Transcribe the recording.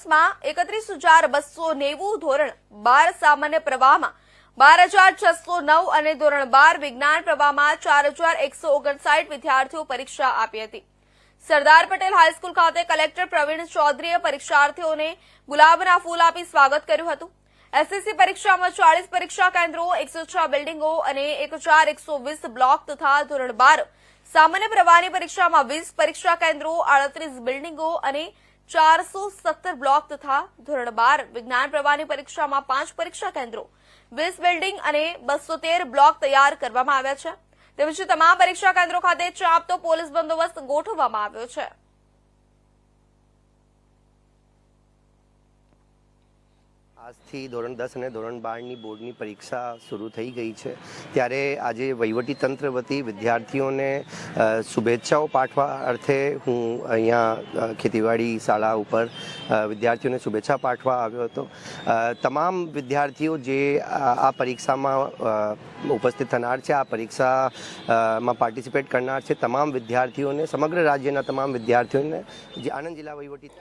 કોમર્સમાં 31,290, ધોરણ 12 સામાન્ય પ્રવાહમાં 12,609 અને ધોરણ 12 વિજ્ઞાન પ્રવાહમાં 4,159 વિદ્યાર્થીઓ પરીક્ષા આપી હતી। સરદાર પટેલ હાઈસ્કૂલ ખાતે કલેક્ટર પ્રવીણ ચૌધરીએ પરીક્ષાર્થીઓને ગુલાબના ફૂલ આપી સ્વાગત કર્યું હતું। એસએસસી પરીક્ષામાં 40 પરીક્ષા કેન્દ્રો, 106 બિલ્ડિંગો અને 1,120 બ્લોક તથા ધોરણ 12 સામાન્ય પ્રવાહની પરીક્ષામાં 20 પરીક્ષા કેન્દ્રો, 38 બિલ્ડિંગો અને 417 બ્લોક તથા ધોરણ 12 વિજ્ઞાન પ્રવાહની પરીક્ષામાં 5 પરીક્ષા કેન્દ્રો, 20 બિલ્ડિંગ અને 213 બ્લોક તૈયાર કરવામાં આવ્યા છે। તેમજ તમામ પરીક્ષા કેન્દ્રો ખાતે ચાંપતો પોલીસ બંદોબસ્ત ગોઠવવામાં આવ્યો છે। આજથી ધોરણ 10 અને ધોરણ 12ની બોર્ડની પરીક્ષા શરૂ થઈ ગઈ છે, ત્યારે આજે વહીવટીતંત્ર વતી વિદ્યાર્થીઓને શુભેચ્છાઓ પાઠવા અર્થે હું અહીંયા ખેતીવાડી શાળા ઉપર વિદ્યાર્થીઓને શુભેચ્છા પાઠવા આવ્યો હતો। તમામ વિદ્યાર્થીઓ જે આ પરીક્ષામાં ઉપસ્થિત થનાર છે, આ પરીક્ષામાં પાર્ટિસિપેટ કરનાર છે, તમામ વિદ્યાર્થીઓને, સમગ્ર રાજ્યના તમામ વિદ્યાર્થીઓને જે આણંદ જિલ્લા વહીવટી